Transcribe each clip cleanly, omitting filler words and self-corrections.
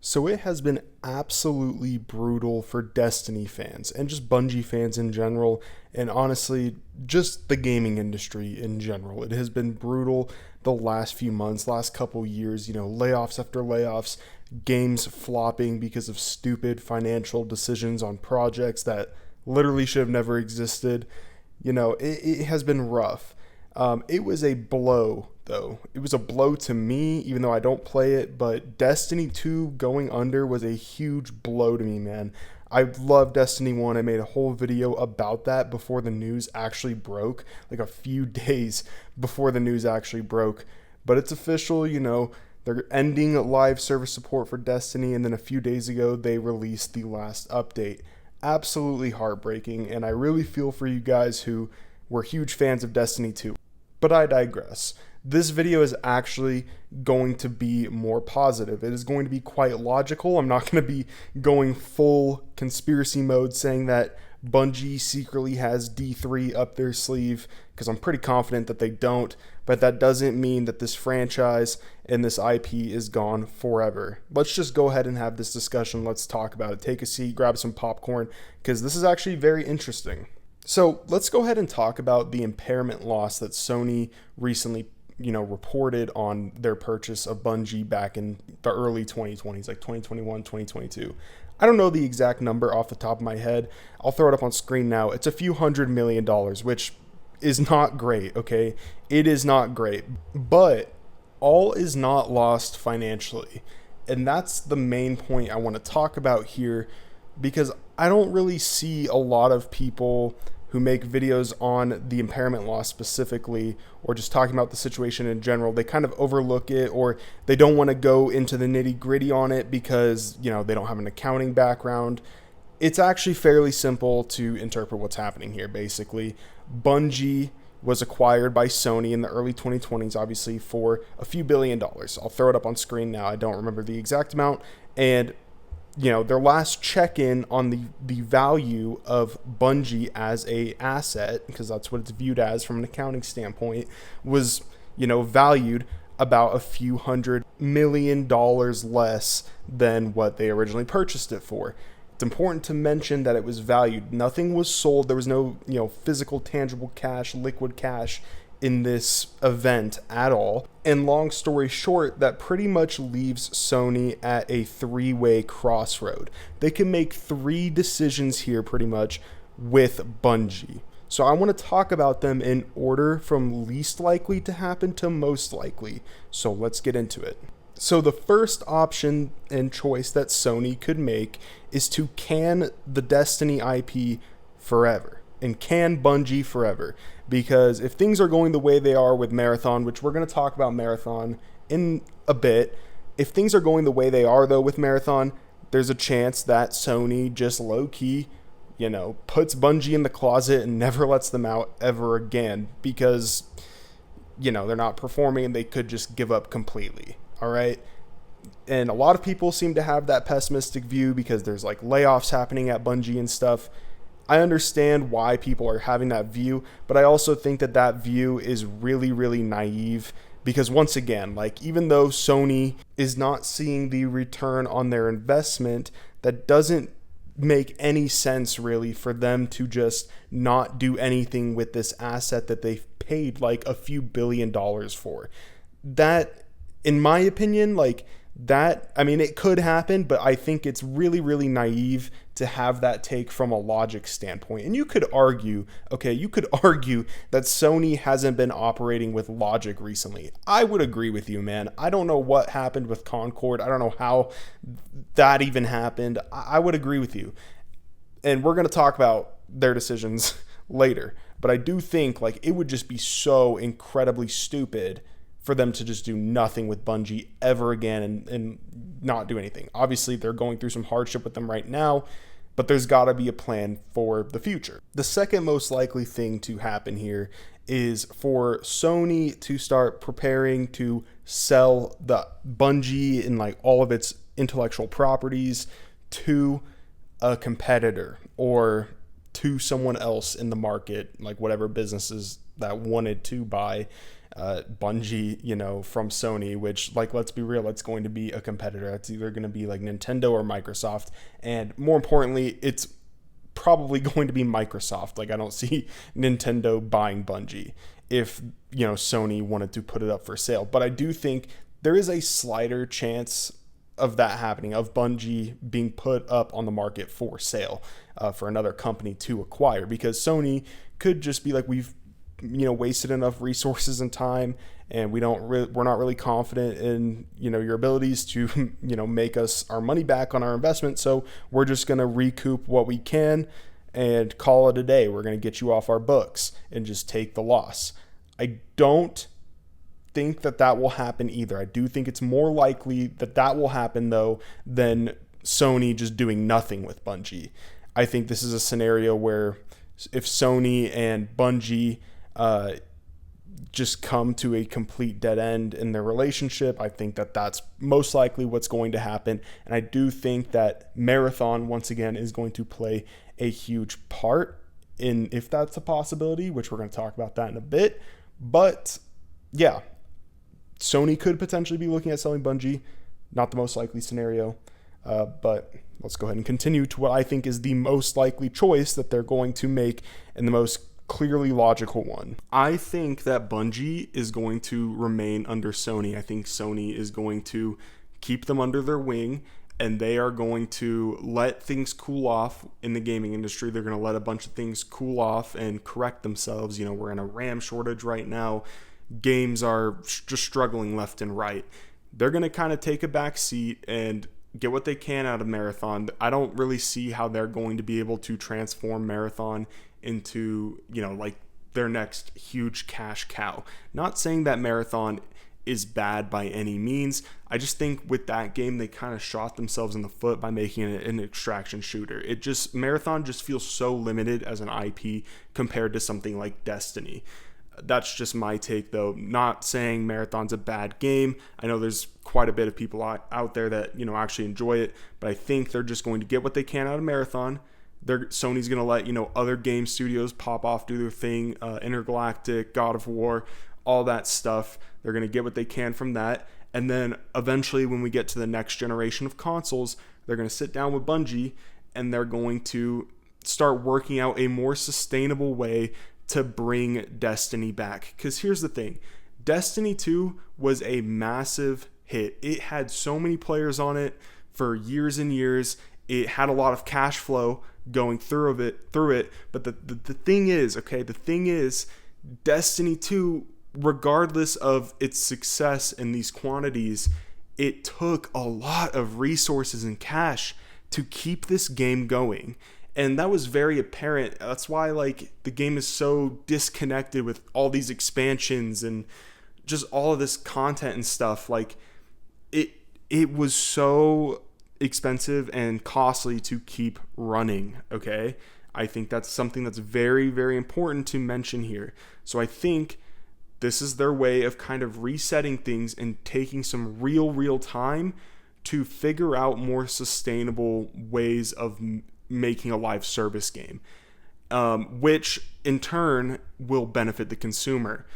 So it has been absolutely brutal for Destiny fans and just Bungie fans in general, and honestly, just the gaming industry in general. It has been brutal the last few months, last couple years, layoffs after layoffs, games flopping because of stupid financial decisions on projects that literally should have never existed. It has been rough. It was a blow, though. It was a blow to me, even though I don't play it. But Destiny 2 going under was a huge blow to me, man. I love Destiny 1. I made a whole video about that before the news actually broke, like a few days before the news actually broke. But it's official, they're ending live service support for Destiny, and then a few days ago, they released the last update. Absolutely heartbreaking, and I really feel for you guys who were huge fans of Destiny 2. But I digress. This video is actually going to be more positive. It is going to be quite logical. I'm not going to be going full conspiracy mode saying that Bungie secretly has D3 up their sleeve, because I'm pretty confident that they don't, but that doesn't mean that this franchise and this IP is gone forever. Let's just go ahead and have this discussion. Let's talk about it. Take a seat, grab some popcorn, because this is actually very interesting. So let's go ahead and talk about the impairment loss that Sony recently, reported on their purchase of Bungie back in the early 2020s, like 2021, 2022. I don't know the exact number off the top of my head. I'll throw it up on screen now. It's a few $100 million, which is not great, okay? It is not great, but all is not lost financially. And that's the main point I want to talk about here, because I don't really see a lot of people who make videos on the impairment loss specifically, or just talking about the situation in general. They kind of overlook it, or they don't want to go into the nitty gritty on it because, they don't have an accounting background. It's actually fairly simple to interpret what's happening here, basically. Bungie was acquired by Sony in the early 2020s, obviously, for a few $billion. I'll throw it up on screen now. I don't remember the exact amount. And their last check-in on the value of Bungie as a asset, because that's what it's viewed as from an accounting standpoint, was, valued about a few $100 million less than what they originally purchased it for. It's important to mention that it was valued. Nothing was sold. There was no, physical, tangible cash, liquid cash in this event at all. And long story short, that pretty much leaves Sony at a three-way crossroad. They can make three decisions here pretty much with Bungie. So I want to talk about them in order from least likely to happen to most likely. So let's get into it. So the first option and choice that Sony could make is to can the Destiny IP forever, and can Bungie forever. Because if things are going the way they are with Marathon, which we're going to talk about Marathon in a bit, if things are going the way they are, though, with Marathon, there's a chance that Sony just low-key, puts Bungie in the closet and never lets them out ever again, because, they're not performing and they could just give up completely, all right? And a lot of people seem to have that pessimistic view because there's, layoffs happening at Bungie and stuff. I understand why people are having that view, but I also think that view is really, really naive, because once again, even though Sony is not seeing the return on their investment, that doesn't make any sense really for them to just not do anything with this asset that they've paid a few $billion for. That, in my opinion, it could happen, but I think it's really, really naive to have that take from a logic standpoint. And you could argue that Sony hasn't been operating with logic recently. I would agree with you, man. I don't know what happened with Concord. I don't know how that even happened. I would agree with you. And we're going to talk about their decisions later. But I do think it would just be so incredibly stupid for them to just do nothing with Bungie ever again and not do anything. Obviously, they're going through some hardship with them right now, but there's got to be a plan for the future. The second most likely thing to happen here is for Sony to start preparing to sell the Bungie and all of its intellectual properties to a competitor or to someone else in the market, whatever businesses that wanted to buy Bungie, from Sony, which, like, let's be real, it's going to be a competitor. It's either going to be like Nintendo or Microsoft. And more importantly, it's probably going to be Microsoft. Like, I don't see Nintendo buying Bungie if, Sony wanted to put it up for sale. But I do think there is a slighter chance of that happening, of Bungie being put up on the market for sale for another company to acquire, because Sony could just be like, we've wasted enough resources and time, and we're not really confident in your abilities to make us our money back on our investment, so we're just going to recoup what we can and call it a day. We're going to get you off our books and just take the loss. I don't think that will happen either. I do think it's more likely that will happen, though, than Sony just doing nothing with Bungie. I think this is a scenario where if Sony and Bungie just come to a complete dead end in their relationship, I think that's most likely what's going to happen. And I do think that Marathon, once again, is going to play a huge part in, if that's a possibility, which we're going to talk about that in a bit. But yeah, Sony could potentially be looking at selling Bungie. Not the most likely scenario, but let's go ahead and continue to what I think is the most likely choice that they're going to make, and the most clearly logical one. I think that Bungie is going to remain under Sony. I think Sony is going to keep them under their wing, and they are going to let things cool off in the gaming industry. They're going to let a bunch of things cool off and correct themselves. We're in a RAM shortage right now. Games are just struggling left and right. They're going to kind of take a back seat and get what they can out of Marathon. I don't really see how they're going to be able to transform Marathon into, like their next huge cash cow. Not saying that Marathon is bad by any means. I just think with that game, they kind of shot themselves in the foot by making it an extraction shooter. Marathon just feels so limited as an IP compared to something like Destiny. That's just my take, though. Not saying Marathon's a bad game. I know there's quite a bit of people out there that, actually enjoy it, but I think they're just going to get what they can out of Marathon. Sony's going to let, other game studios pop off, do their thing, Intergalactic, God of War, all that stuff. They're going to get what they can from that. And then eventually, when we get to the next generation of consoles, they're going to sit down with Bungie, and they're going to start working out a more sustainable way to bring Destiny back. Because here's the thing. Destiny 2 was a massive hit. It had so many players on it for years and years. It had a lot of cash flow going through it. But the thing is, Destiny 2, regardless of its success in these quantities, it took a lot of resources and cash to keep this game going. And that was very apparent. That's why, the game is so disconnected with all these expansions and just all of this content and stuff. It was so expensive and costly to keep running, okay? I think that's something that's very, very important to mention here. So I think this is their way of kind of resetting things and taking some real time to figure out more sustainable ways of making a live service game, which in turn will benefit the consumer,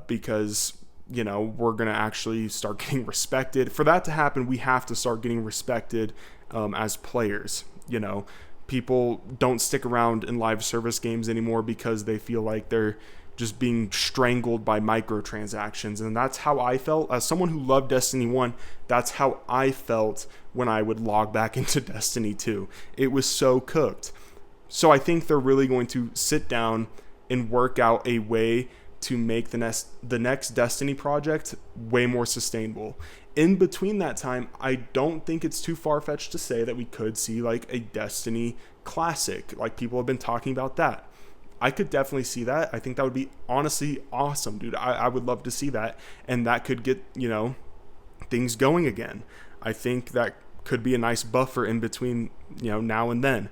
because we're going to actually start getting respected. For that to happen, we have to start getting respected as players. People don't stick around in live service games anymore because they feel like they're just being strangled by microtransactions. And that's how I felt as someone who loved Destiny 1. That's how I felt when I would log back into Destiny 2. It was so cooked. So I think they're really going to sit down and work out a way to make the next Destiny project way more sustainable. In between that time, I don't think it's too far-fetched to say that we could see a Destiny classic. People have been talking about that. I could definitely see that. I think that would be honestly awesome, dude. I would love to see that. And that could get, things going again. I think that could be a nice buffer in between, now and then.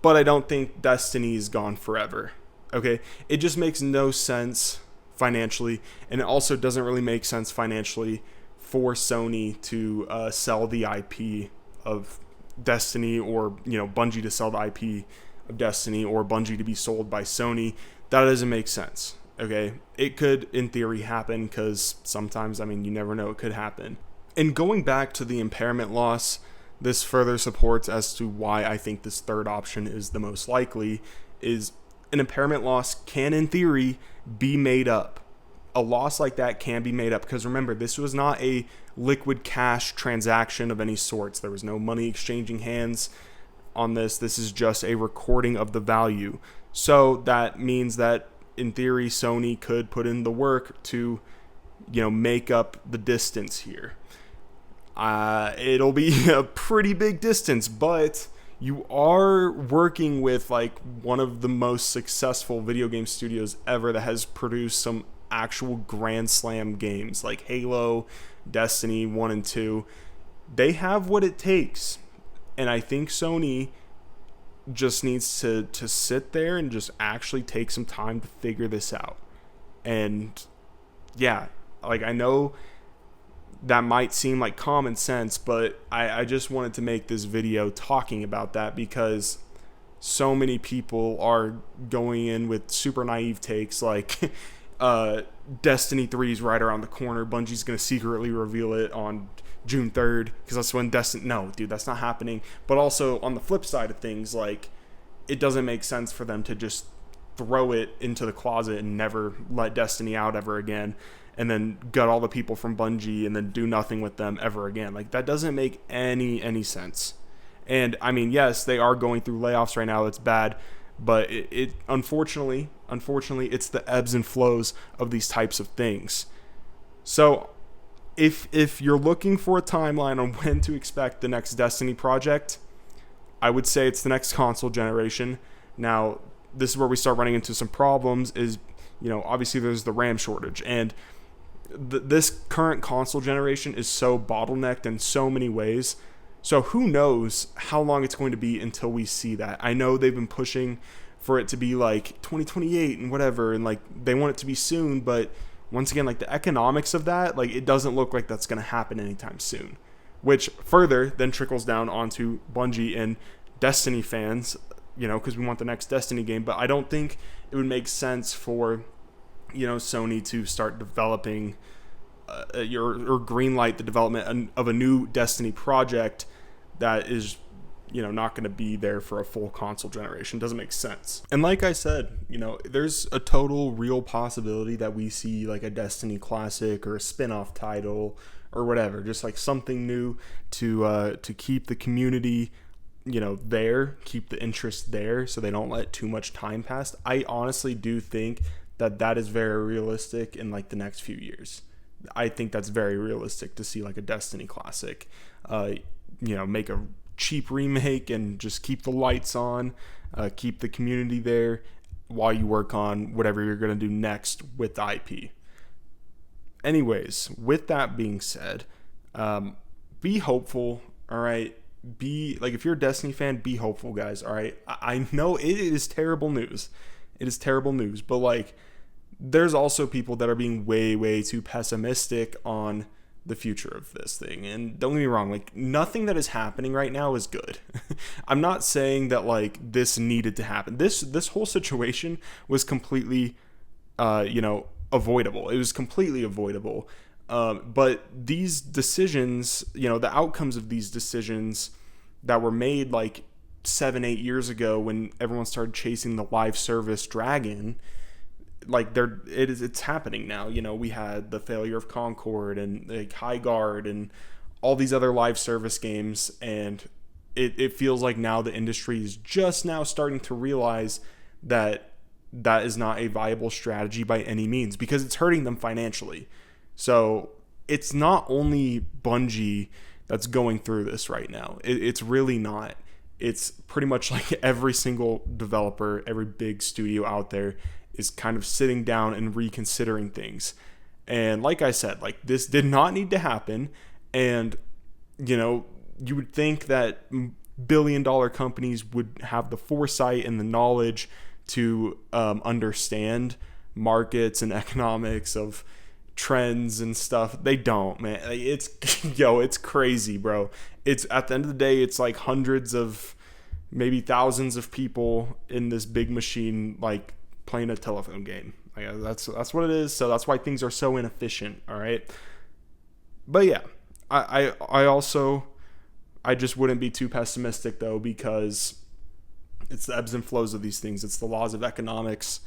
But I don't think Destiny is gone forever. Okay? It just makes no sense financially. And it also doesn't really make sense financially for Sony to sell the IP of Destiny, or, Bungie to sell the IP of Destiny, or Bungie to be sold by Sony. That doesn't make sense. Okay, it could, in theory, happen because sometimes, I mean, you never know, it could happen. And going back to the impairment loss, this further supports as to why I think this third option is the most likely, is an impairment loss can, in theory, be made up. A loss like that can be made up because remember, this was not a liquid cash transaction of any sorts. There was no money exchanging hands on this. This is just a recording of the value. So that means that in theory, Sony could put in the work to, make up the distance here. It'll be a pretty big distance, but you are working with like one of the most successful video game studios ever that has produced some actual Grand Slam games like Halo, Destiny 1 and 2. They have what it takes. And I think Sony just needs to sit there and just actually take some time to figure this out. And yeah, like I know that might seem like common sense, but I just wanted to make this video talking about that because so many people are going in with super naive takes like Destiny 3 is right around the corner. Bungie's going to secretly reveal it on June 3rd because that's when Destiny... No, dude, that's not happening. But also, on the flip side of things, like, it doesn't make sense for them to just throw it into the closet and never let Destiny out ever again and then gut all the people from Bungie and then do nothing with them ever again. Like, that doesn't make any sense. And, I mean, yes, they are going through layoffs right now. It's bad. But it unfortunately, it's the ebbs and flows of these types of things. So if you're looking for a timeline on when to expect the next Destiny project, I would say it's the next console generation. Now, this is where we start running into some problems is, obviously there's the RAM shortage. And this current console generation is so bottlenecked in so many ways. So who knows how long it's going to be until we see that. I know they've been pushing for it to be like 2028 and whatever, and like they want it to be soon, but once again, like the economics of that, like it doesn't look like that's going to happen anytime soon, which further then trickles down onto Bungie and Destiny fans, because we want the next Destiny game. But I don't think it would make sense for, Sony to start developing or greenlight the development of a new Destiny project that is, not going to be there for a full console generation. Doesn't make sense. And like I said, there's a total real possibility that we see like a Destiny Classic or a spin-off title or whatever, just like something new to keep the community, there, keep the interest there so they don't let too much time pass. I honestly do think that is very realistic in like the next few years. I think that's very realistic to see like a Destiny Classic, make a cheap remake and just keep the lights on, keep the community there while you work on whatever you're going to do next with the IP. Anyways, with that being said, be hopeful, all right? If you're a Destiny fan, be hopeful, guys, all right? I know it is terrible news. It is terrible news, but like, there's also people that are being way too pessimistic on the future of this thing. And don't get me wrong, like nothing that is happening right now is good. I'm not saying that like this needed to happen. This whole situation was completely, avoidable. It was completely avoidable. But these decisions, the outcomes of these decisions that were made like 7-8 years ago when everyone started chasing the live service dragon, like it's happening now. We had the failure of Concord and like High Guard and all these other live service games, and it feels like now the industry is just now starting to realize that is not a viable strategy by any means because it's hurting them financially. So it's not only Bungie that's going through this right now. It's really not. It's pretty much like every single developer, every big studio out there is kind of sitting down and reconsidering things. And like I said, like this did not need to happen. And, you would think that billion-dollar companies would have the foresight and the knowledge to understand markets and economics of trends and stuff. They don't, man. It's it's crazy, bro. It's at the end of the day, it's like hundreds of maybe thousands of people in this big machine like playing a telephone game. Like, that's what it is. So that's why things are so inefficient. All right. But yeah, I also, I just wouldn't be too pessimistic though, because it's the ebbs and flows of these things. It's the laws of economics.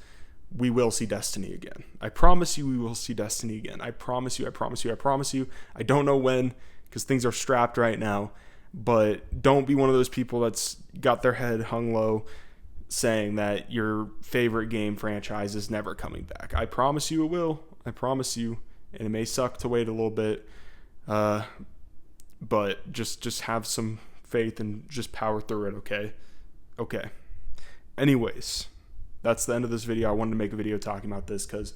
We will see Destiny again. I promise you, we will see Destiny again. I promise you, I promise you, I promise you. I don't know when, because things are strapped right now, but don't be one of those people that's got their head hung low saying that your favorite game franchise is never coming back. I promise you it will. I promise you. And it may suck to wait a little bit, but just have some faith and just power through it, okay? Okay. Anyways, that's the end of this video. I wanted to make a video talking about this because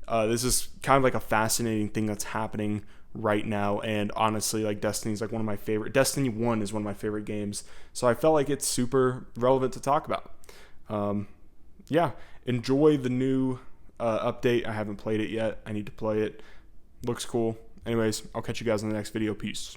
this is kind of like a fascinating thing that's happening right now. And honestly, like, Destiny's like one of my favorite. Destiny 1 is one of my favorite games. So I felt like it's super relevant to talk about. Yeah, enjoy the new update. I haven't played it yet. I need to play it. Looks cool. Anyways, I'll catch you guys in the next video. Peace.